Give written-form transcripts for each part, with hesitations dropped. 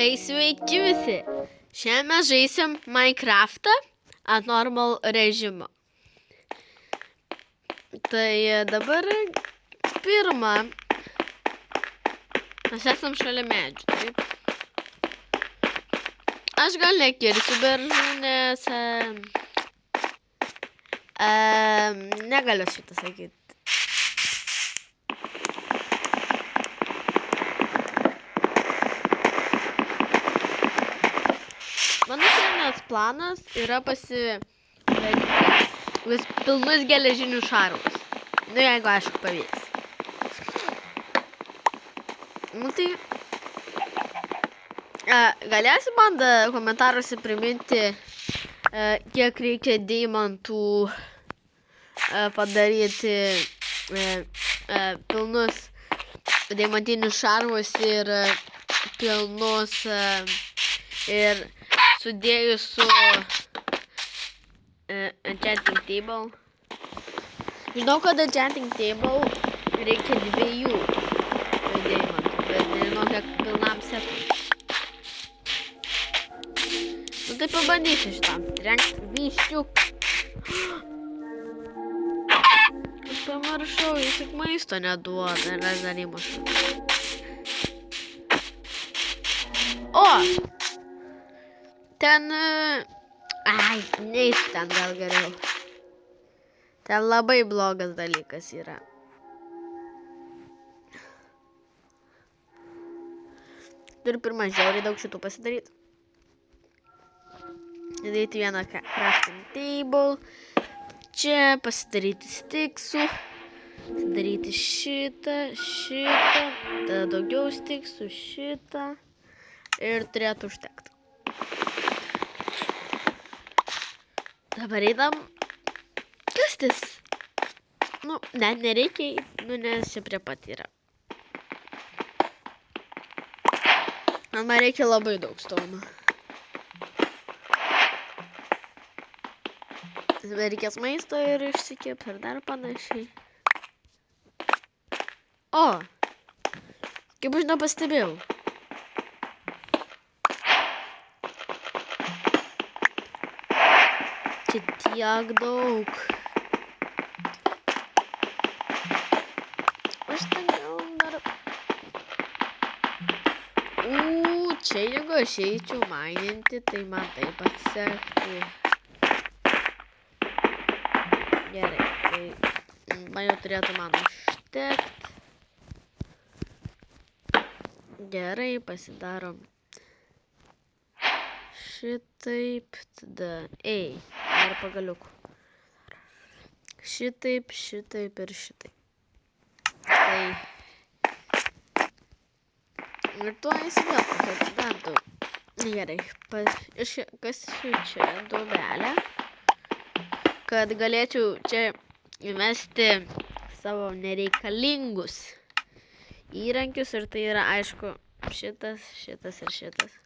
Tai sveiki visi. Šiandien mes žaisim Minecraftą ant normal režimo. Tai dabar pirma. Mes esam šalia medžių, taip? Aš gal nekirsiu beržų, nes negaliu šitą sakyti. Mano šiandienos planas yra pasidaryti vis pilnus geležinius šarvus. Nu, jeigu aišku pavyks. Nu, tai galėsi man komentaruose priminti, kiek reikia deimantų padaryti pilnus deimantinius šarvus ir pilnus ir sudėjus su enchanting table. Žinau, kad enchanting table reikia 2 deimantų, bet nežinau, kiek pilnam setui. Nu tai pabandysiu šitam rengti vyščiuką. Aš pamiršau, jis tik maisto neduoda, ir aš dar įmušu. O! Ten... neįsiu ten gal geriau. Ten labai blogas dalykas yra. Turiu pirmą žiauriai daug šitų pasidaryti. Daryti vieną crafting table. Čia pasidaryti stiksų. Daryti šitą. Tada daugiau stiksų, šitą. Ir turėtų užtekti. Dabar einam kastis. Nu, net nereikia, nes čia prie pat yra. Man reikia labai daug stono. Dabar reikės maisto ir išsikėp ir dar panašiai. O! Kaip aš nepastebėjau. Čia tiek daug. Aš ten gal dar... Čia jeigu aš eičiau maininti, tai man taip pasisektų. Gerai, tai man jau turėtų man užtekti. Gerai, pasidarom. Šitaip, tada, dar pagaliukų. Šitaip ir šitaip. Tai. Ir tuo įsivaizduoju, kad dar daug. Gerai, kasiu čia duobelę, kad galėčiau čia įmesti savo nereikalingus įrankius ir tai yra, aišku, šitas ir šitas.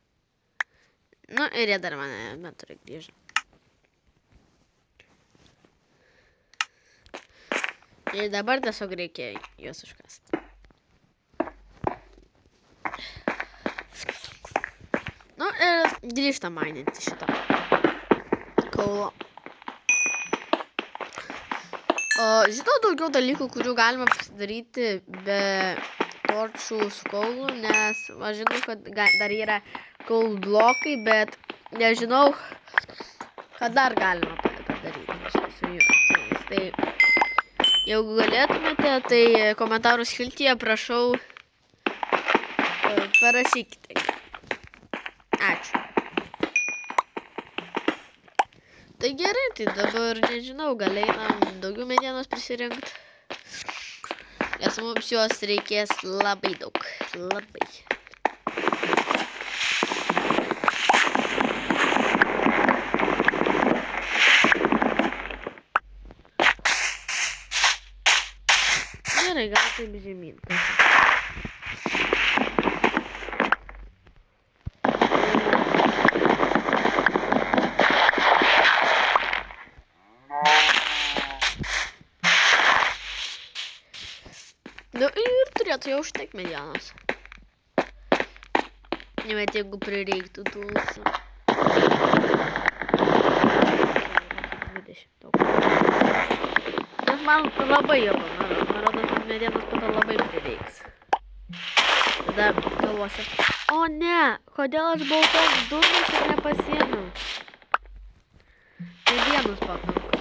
Nu, ir jie dar mane turi grįžti. Ir dabar tiesiog reikia juos užkasti. Nu, ir grįžtam maininti šitą kaulo. Žinau daugiau dalykų, kurių galima pasidaryti be torčių su kaulu, nes aš žinau, kad dar yra kaul blokai, bet nežinau, ką dar galima padaryti su jais. Tai jeigu galėtumėte, tai komentarų skiltyje prašau parašykite. Ačiū. Tai gerai, tai dabar nežinau, gal einam daugiau medienos prisirinkti. Nes mums jos reikės labai daug. Labai. Gerai, gal taip žemyn. Nu ir turėtų jau užtekti medienos. Bet jeigu prireiktų tulsų. 20 daug. Nes man labai jau panorau. Man rodo, kad medienos tada labai prireiks. Tada galvosiu, o ne, kodėl aš buvau toks durnas ir nepasiėmiau. Medienos pakanka.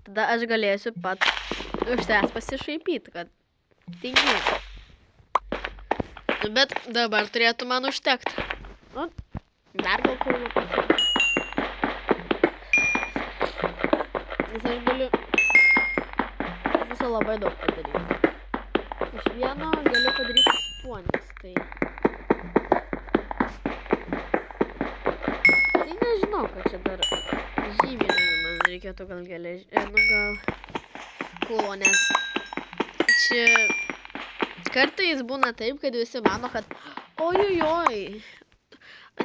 Tada aš galėsiu pats iš savęs pasišaipyti, kad tingiu. Nu, bet dabar turėtų man užtekti. Nu, dar gal kaulo pasiėmiau. Nes aš galiu viso labai daug padaryti. Iš vieno galiu padaryti 8, tai nežinau, kad čia dar žymiai man reikėtų gal gal kaulo, nes čia kartais būna taip, kad visi mano, kad ojojoj,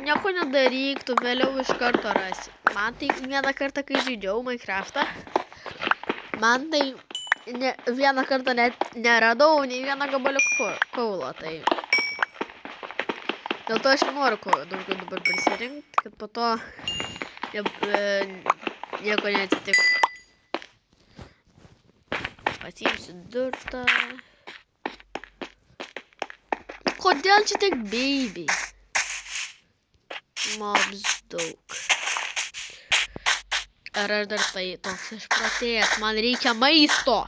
nieko nedaryk, tu vėliau iš karto rasi. Man tai vieną kartą, kai žaidžiau Minecraftą, man tai vieną kartą net neradau nei vieną gabaliuką kaulo, tai dėl to aš noriu daugiau dabar prisirinkti, kad po to nieko neatsitiktų. Pasiimsiu durtą. Kodėl čia tiek baby? Mobs daug. Ar aš dar tai toks išprotėjęs? Man reikia maisto.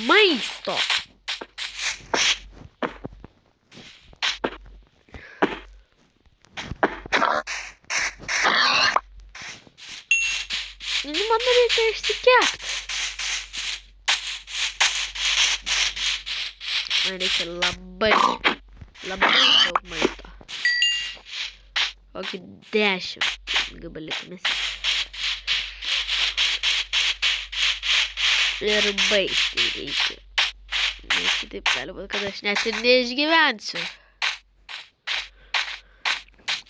Maisto. Man reikia išsikepti. Man reikia labai daug maisto. Kokį 10 gabaliukų. Ir baisiai reikia. Nes kitaip gali būti, kad aš net ir neišgyvensiu.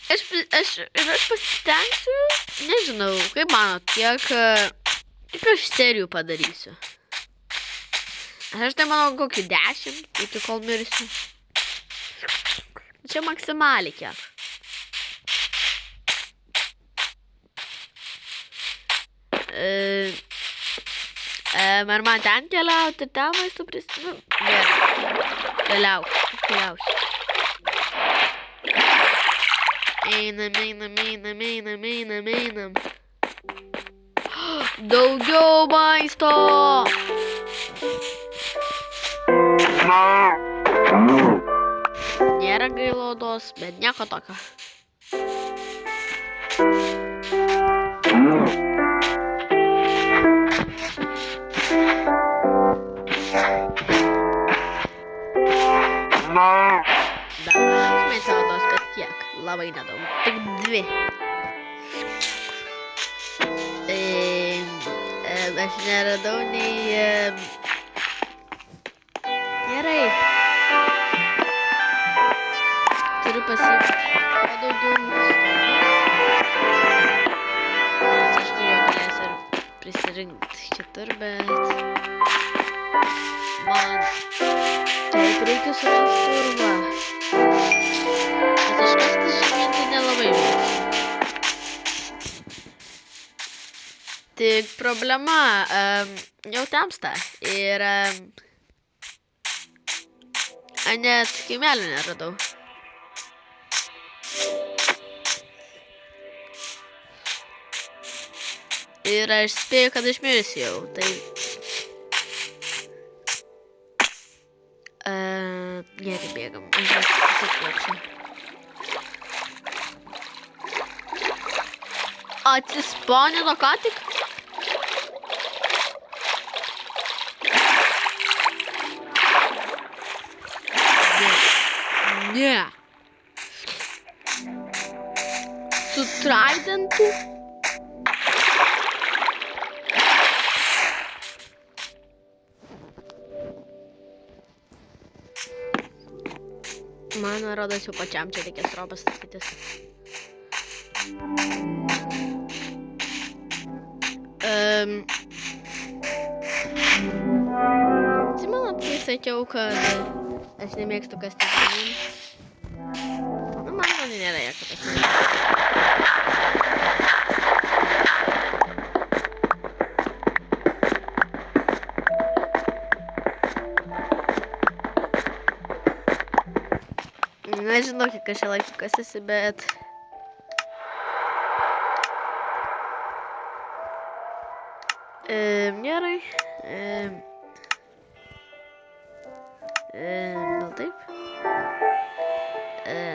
Aš pasistengsiu, nežinau, kaip manot, kiek aš serijų padarysiu. Aš tai manau kokį 10, iki kol mirsiu. Čia maksimaliai kiek. Ar man ten keliauti, ten maistu prisimenu? Ne, keliausiu. Einam. Daugiau maisto! Nėra gailaudos, bet nieko tokio. Dar mėtaudos, bet kiek? Labai nedaug. Tik 2. Aš neradau nei... Gerai. Turiu pasiimti daugiau. Aišku, jau galėsiu ir prisirinkti kitur, bet... Man taip reikia surasti urvą. Bet aš kasti žyminti nelabai mėgstu. Tik problema, jau tamsta ir net kaimelį neradau. Ir aš spėju, kad išmirsiu jau, tai... Gerai, bėgam. Aš atsiplauksiu. Atsispaunino ką tik? Ne. Su tridentu? Man rodos jau pačiam čia reikės robas statytis. Atsimenat, kai sakiau, kad aš nemėgstu kasti žemyn. Nu, man nėra jokio pasirinkimo. Nežinau, kiek aš čia laiku kasėsi, bet... Gerai. Gal taip?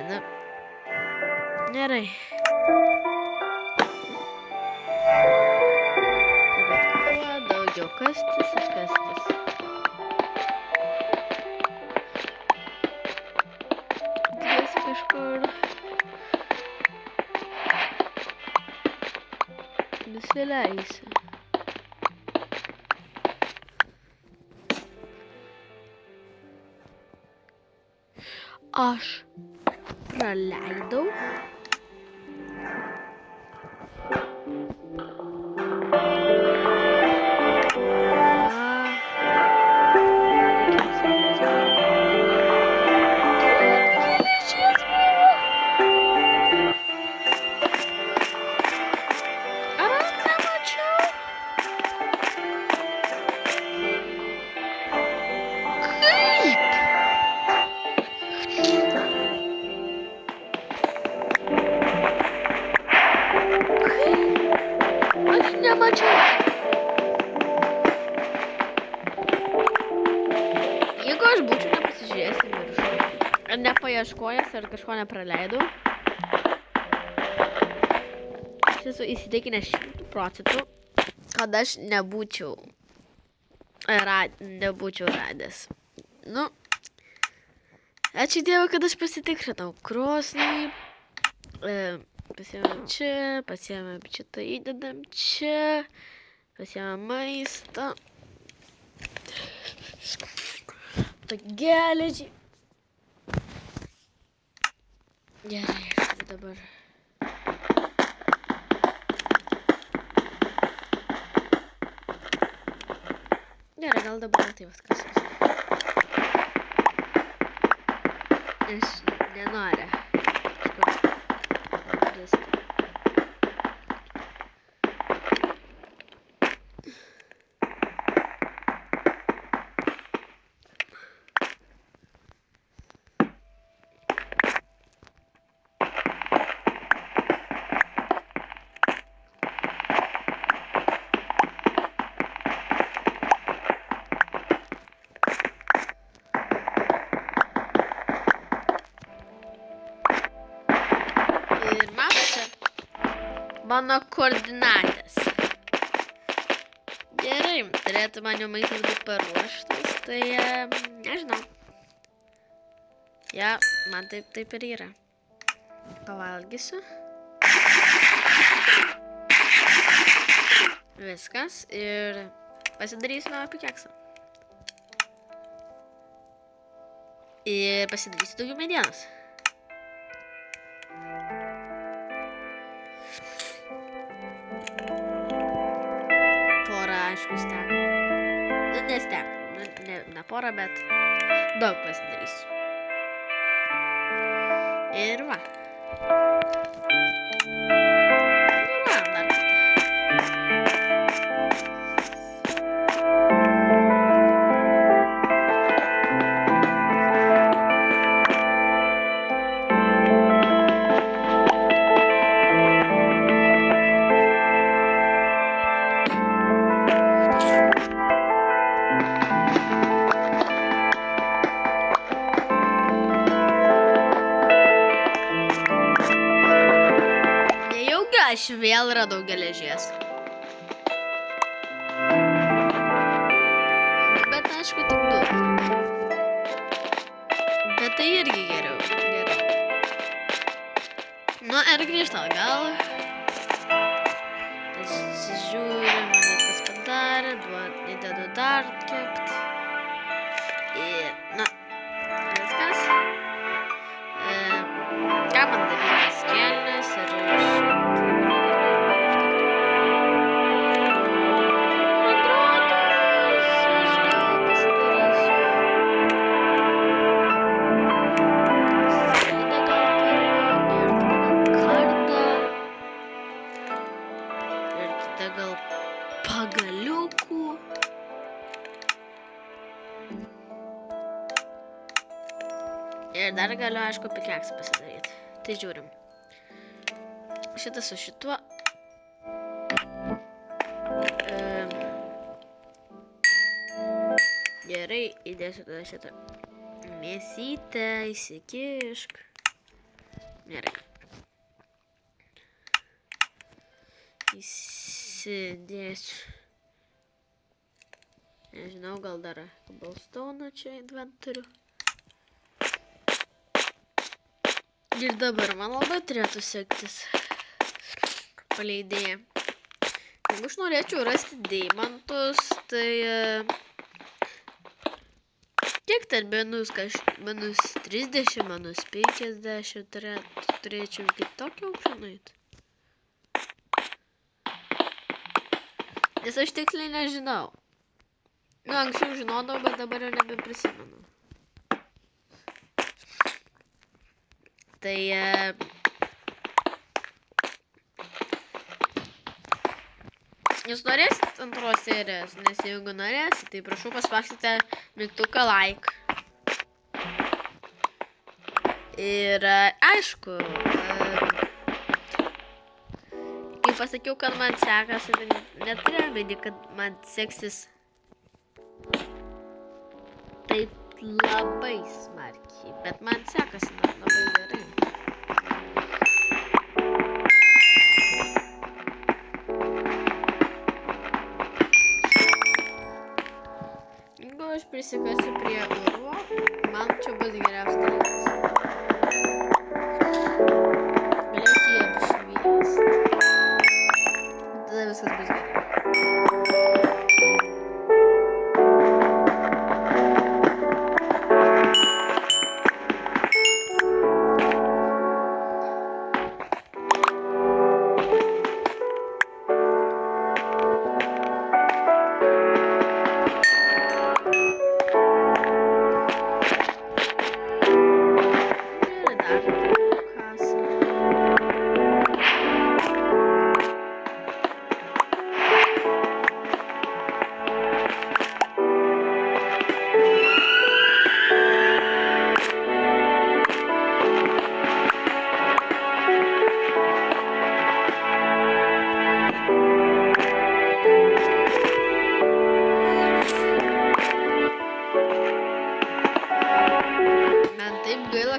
Na. Gerai. Bet kuo daugiau kastis ir kastis. Tikiuosi kažkur nusileisiu. Aš praleidau. Nemačiau. Jeigu aš būčiau nepasižiūrėjęs į viršų, ar nepaieškojęs, ar kažko nepraleidau, aš esu įsitikinęs 100%, kad aš nebūčiau radęs. Nu, ačiū Dievui, kad aš pasitikrinau krosnį. Pasiėmėm čia, pasiėmėm šitą įdedam čia, pasiėmėm maistą, tą geležį. Gerai, aš dabar. Gerai, gal dabar tai viskas. Aš nenoriu. Mano koordinatės. Gerai, turėtų man jau maistas būti paruoštas, tai nežinau. Ja, man taip ir yra. Pavalgysiu. Viskas ir pasidarysime pikeksą. Ir pasidarysiu daugiau medienos. Aišku, steko. Nu, nesteko. Ne porą, bet daug pasidarysiu. Ir va. Ir va, dar kartą. Aš vėl radau geležies. Bet aišku, tik 2. Bet tai irgi geriau. Nu, ir grįžta atgal. Pasižiūrim, man viskas padarė, įdedu dar kept. Ir, na, viskas. Ką man daryti, kelnes ir Ir dar galiu, aišku, pikeksą pasidaryti. Tai žiūrim. Šitas su šituo. Gerai, įdėsiu tada šitą mėsytę, įsikišk. Gerai. Įsidėsiu. Nežinau, gal dar cobblestone čia inventorių. Ir dabar man labai turėtų sektis paleidėja. Jeigu aš norėčiau rasti deimantus, tai kiek ten minus 30, minus 50 turėčiau iki tokio aukščio nueiti. Nes aš tiksliai nežinau. Nu, anksčiau žinodavau, bet dabar jau nebeprisimenu. Tai jūs norėsit antros serijos, nes jeigu norėsit, tai prašau paspaksite mygtuką like. Ir aišku, kai pasakiau, kad man sekasi, tai neturėjau omeny, kad man seksis taip labai smarkiai, bet man sekasi labai gerai. Jeigu aš prisikasiu prie urvo, man čia bus geriausias dalykas. Galėsiu jį apšviesti. Tada viskas bus gerai.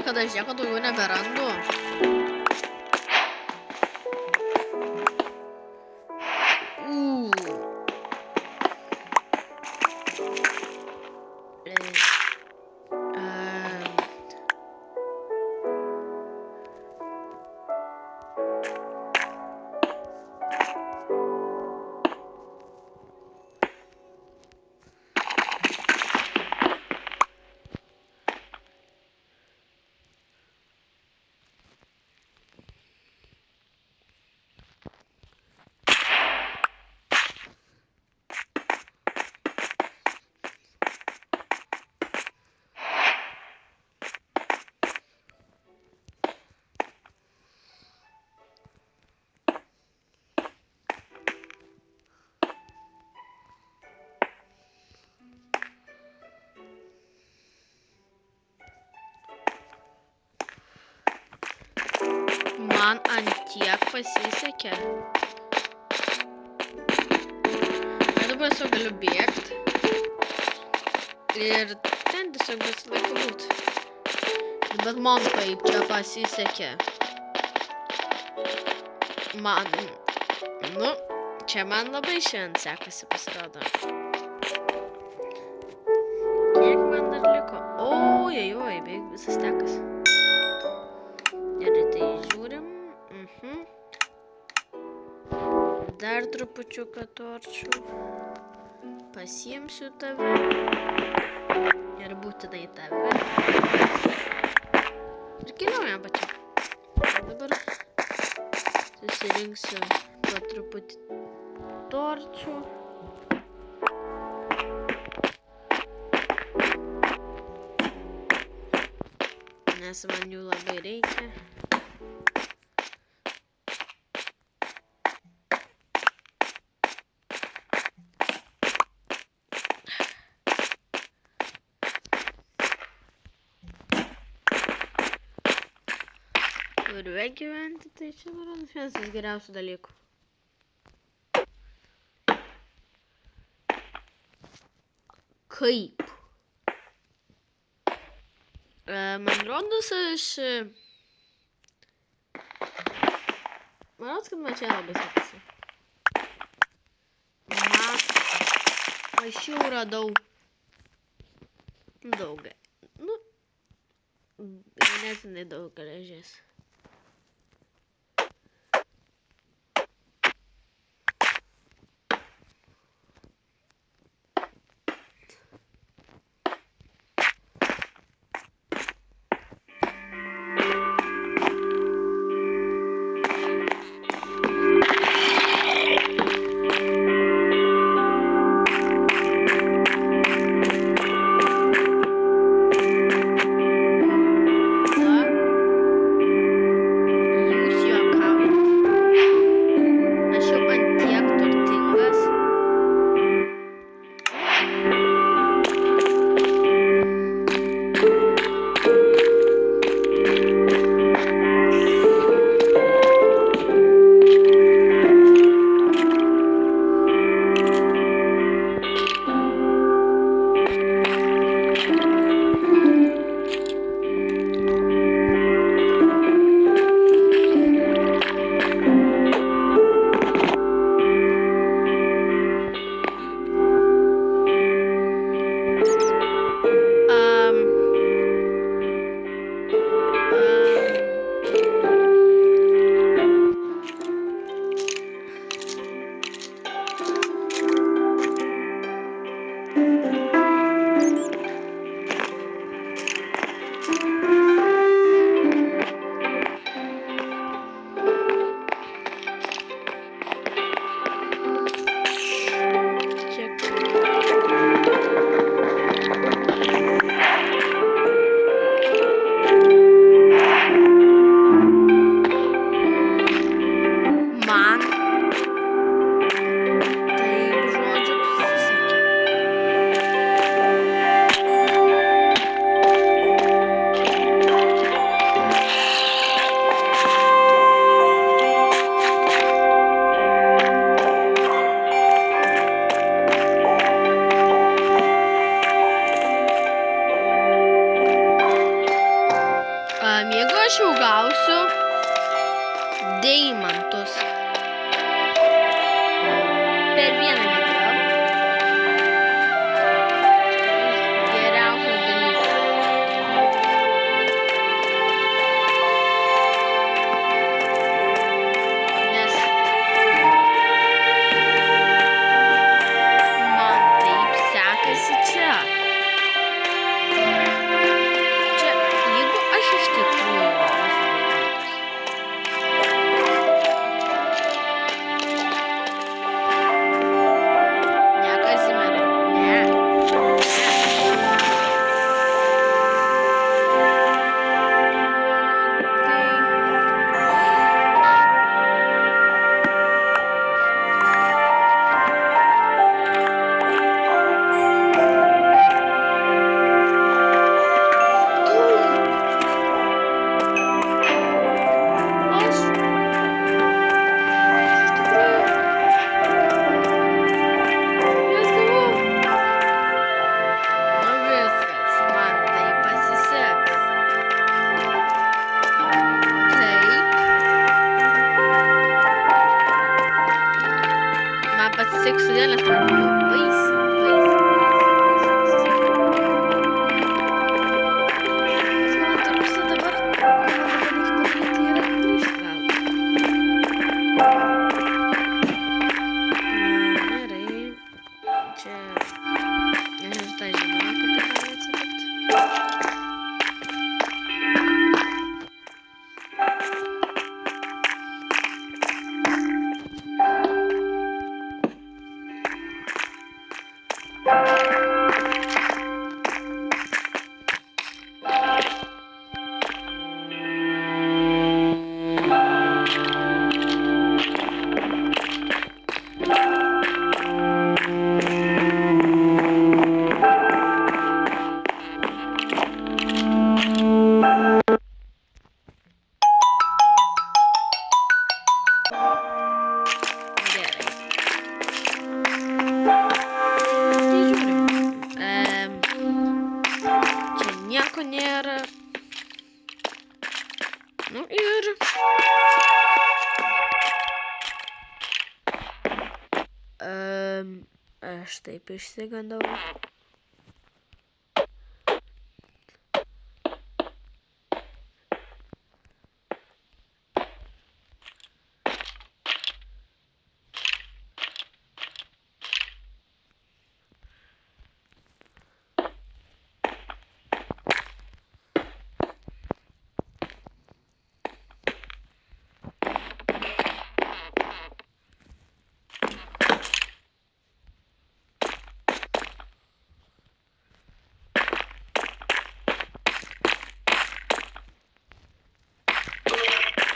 Kad aš nieko daugiau neberandu. Man antiek pasisekė. Ir dabar tiesiog galiu bėgti. Ir ten tiesiog visą laiką būti. Bet man taip čia pasisekė. Man, čia man labai šiandien sekasi pasirodo. Kiek man dar liko? Ojojoj, beveik visas tekas. Gerai, tai žiūrim. Dar trupučiuką torčių. Pasiimsiu tave. Ir būtinai tave. Ir keliaujam pačiu. Dabar susirinksiu po truputį torčių. Nes man jų labai reikia. Urve gyventi, tai čia yra vienas iš geriausių dalykų. Kaip? Man rodos, kad man čia labai sekasi. Aš jau radau daug. Nu, ganėtinai daug geležies. Jeigu aš jau gausiu deimantus per vieną video, geriausias dalykas. Nes man taip sekasi čia. Jeigu aš iš tikrųjų gausiu deimantus, Čia nieko nėra. Nu ir... Aš taip išsigandau.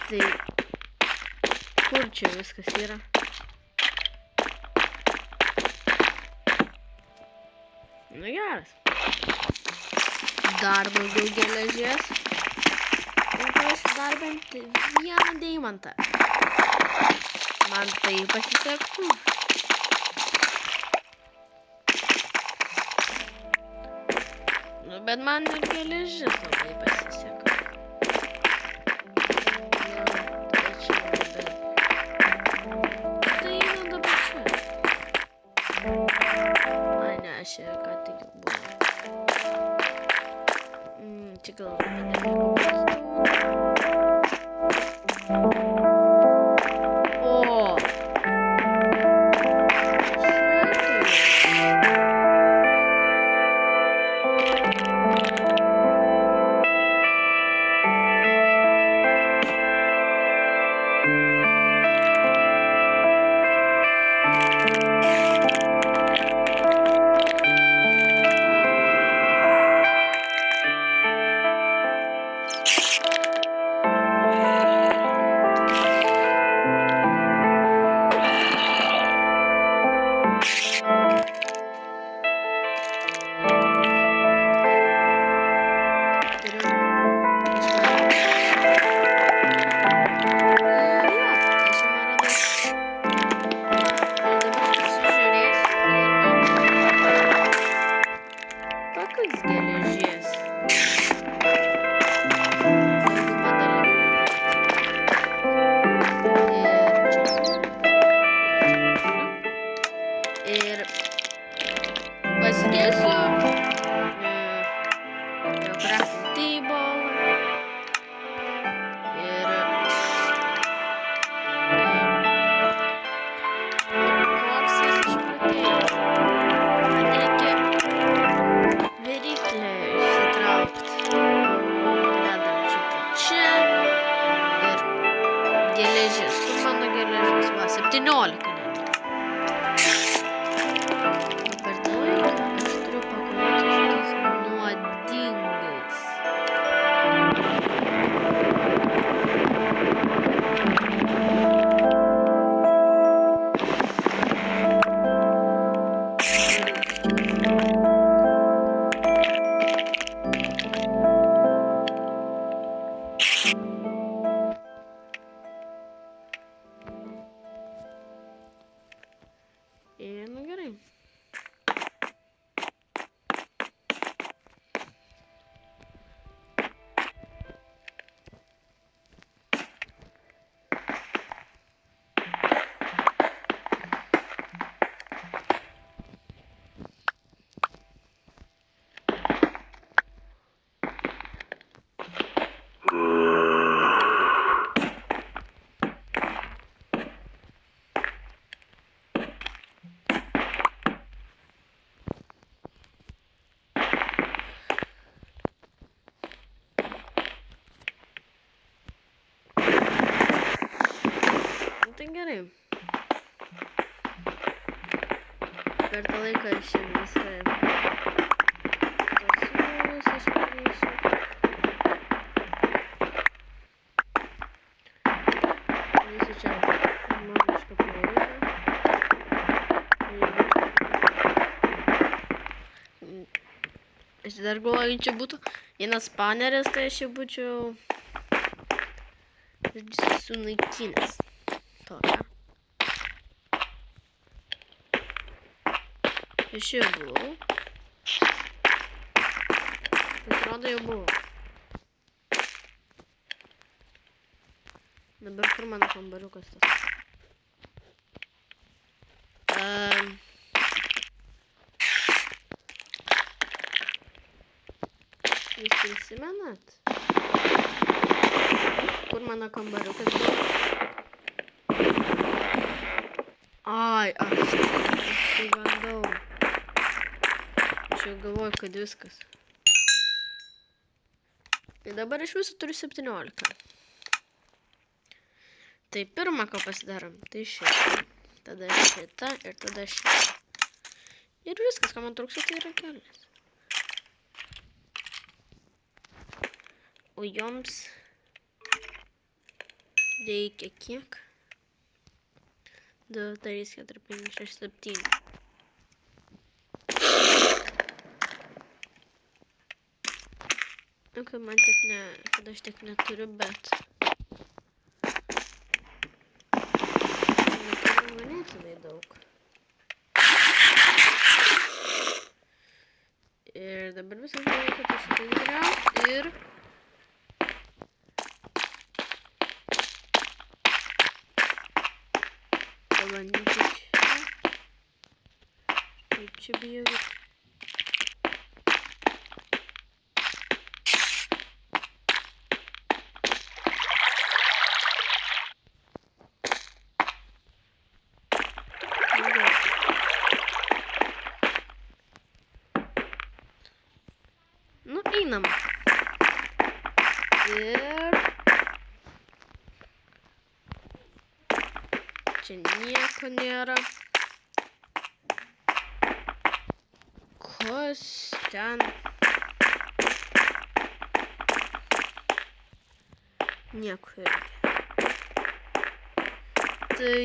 Tai kur čia viskas yra? Nu geras. Dar daugiau geležies. Ir turėsiu dar bent vieną deimantą. Man tai pasisektų. Nu, bet man ir geležis labai pasiseka. Čia ką tik buvo. Čia gal o! Geležis, kur mano geležis? Va, 17 net. Per tą laiką aš turiu pakovoti šiais nuodingais. Nu gerai. Tai gerai. Per tą laiką aš jau viską pasiūlus išpadarysiu. Darysiu čia magišką plojimą. Aš dar galvoju, čia būtų vienas spaneris, tai aš jau būčiau sunaikinęs. Tokia. Aš jau buvau. atrodo jau buvo. Dabar kur mano kambariukas tas? Jūs prisimenat? Kur mano kambariukas buvo? Ai, aš išsigandau. Aš jau galvoju, kad viskas. Tai dabar iš viso turiu 17. Tai pirmą, ką pasidarom, tai šitą. Tada šitą ir tada šitą. Ir viskas, ką man trūksta, tai yra kelnes. O joms reikia kiek? 2, 3, 4, 5, 6, 7. Nu, kad man tiek ne, kad aš tiek neturiu, bet neturiu ganėtinai daug. Ir dabar visas reikia, kad aš šitą įgriau ir pabandyti čia. Kaip čia bijau. Nu, einam. Ir čia nieko nėra. Kas ten? Nieko irgi. Tai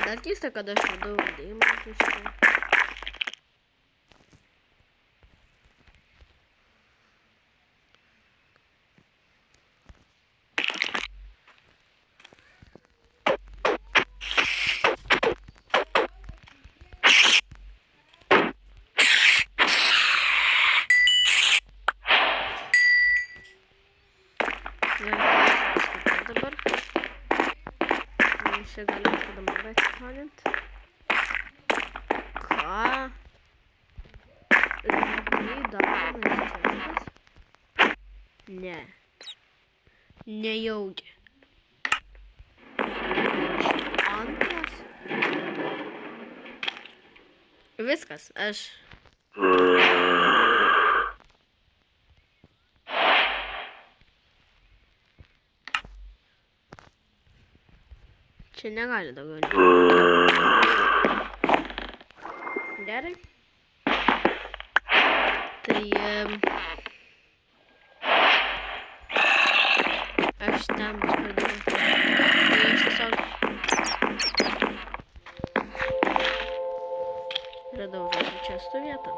dar keista, kad aš radau deimantų šitą. Dabar čia galim tada mobą atsispausdint. Ką? Rimtai daromas čia? Ne. Nejaugi. Antras. Viskas, aš. Čia negali daugiau. Gerai. Tai aš ten bus pradėjau. Tai aš tiesiog radau žodžiu čia su vietą.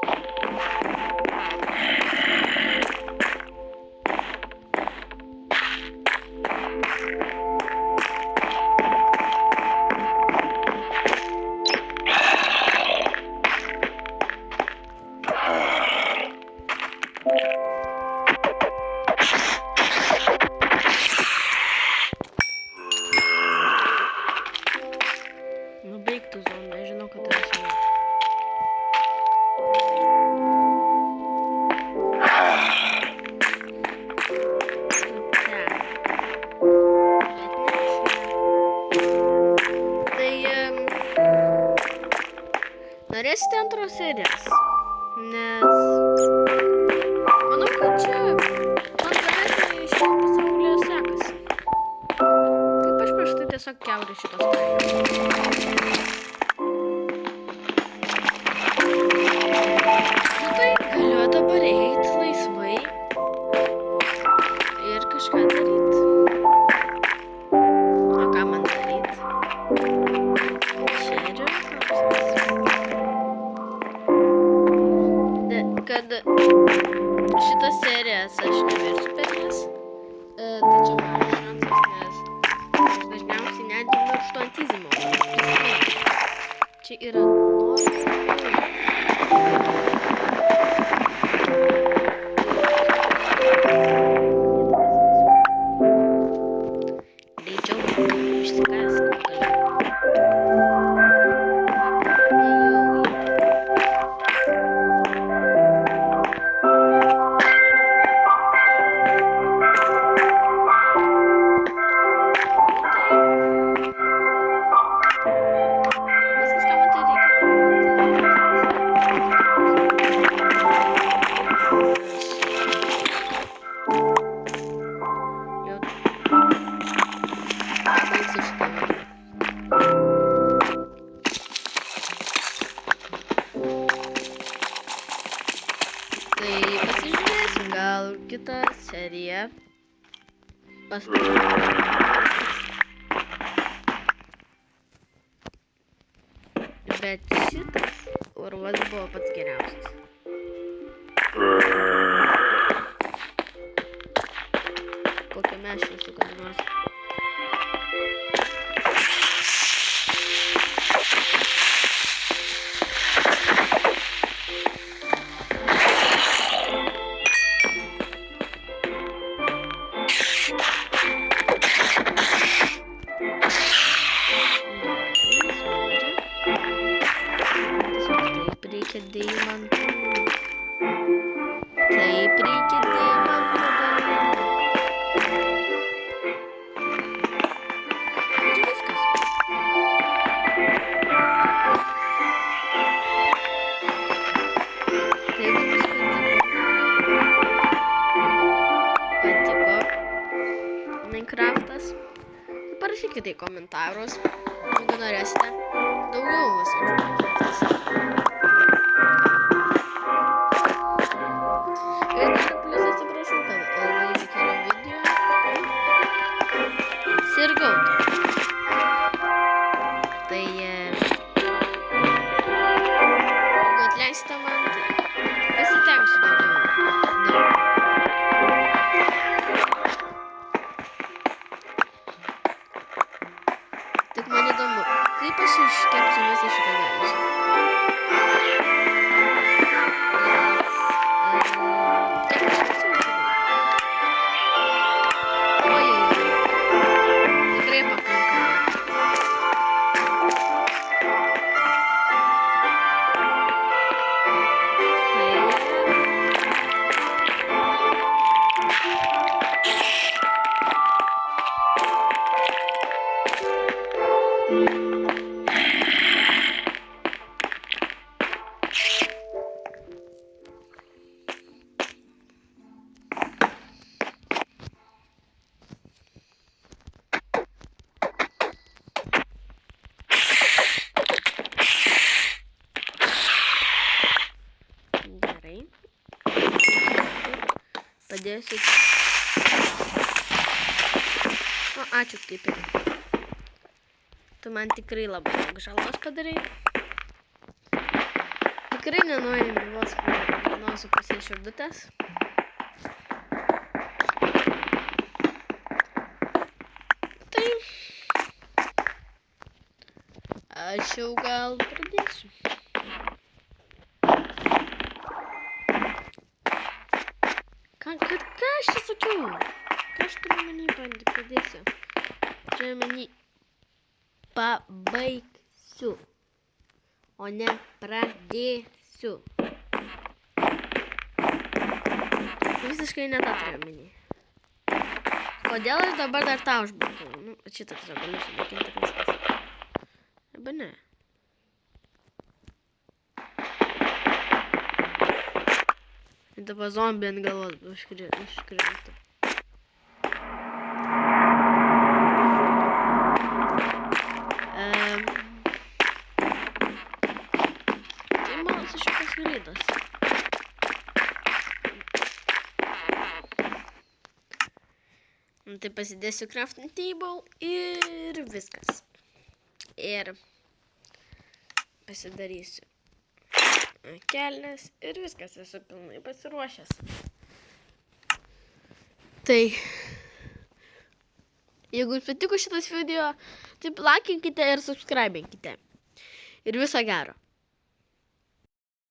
Nubaigtų zoną, žinau, kad tai yra. Norėsite antros serijos, nes manau, kad čia man ganėtinai šiame pasaulyje sekasi. Kaip aš prieš tai tiesiog kiaurė šitos kainos. Nu tai galiu dabar eiti laisvai ir kažką daryti. O ką man daryti? Čia yra klausimas. Kad šitas serijas aš nevirsiu per jas, tai čia mano šansas, nes aš dažniausiai netgi mirštu ant easy mode. Čia yra Tai pasižiūrėsim, gal kitą seriją pastatysim. Bet šitas urvas buvo pats geriausias. Kokią mes čia su kada nors. Reikia deimantų. Taip, reikia deimantų dar vieną. Ir viskas. Tai jeigu jums patiko Minecraftas, parašykite į komentarus, jeigu norėsite daugiau visokių Minecraftas. Sirgau to. Tai jeigu atleisite man, tai pasitengsiu daugiau. Tik man įdomu, kaip aš iškepsiu visą šitą geležį. Padėsiu. O, ačiū taip ir. Tu man tikrai labai daug žalos padarai. Tikrai nenori vos vienos su pusė širdutės. Tai aš jau gal pradėsiu. Ką aš čia sakiau? Ką aš turiu menį pradėsiu? Turiu menį pabaigsiu, o ne pradėsiu. Visiškai ne tą turiu menį. Kodėl aš dabar dar tą užblokavau? Nu, šitą tiesiog galiu sunaikinti ir viskas. Arba ne. Dabar zombį ant galvos užkrėtų. Tai malas šitas greitas. Tai pasidėsiu crafting table ir viskas. Ir pasidarysiu kelnes ir viskas, esu pilnai pasiruošęs. Tai, jeigu jums patiko šitas video, tai laikinkite ir subscribinkite. Ir viso gero.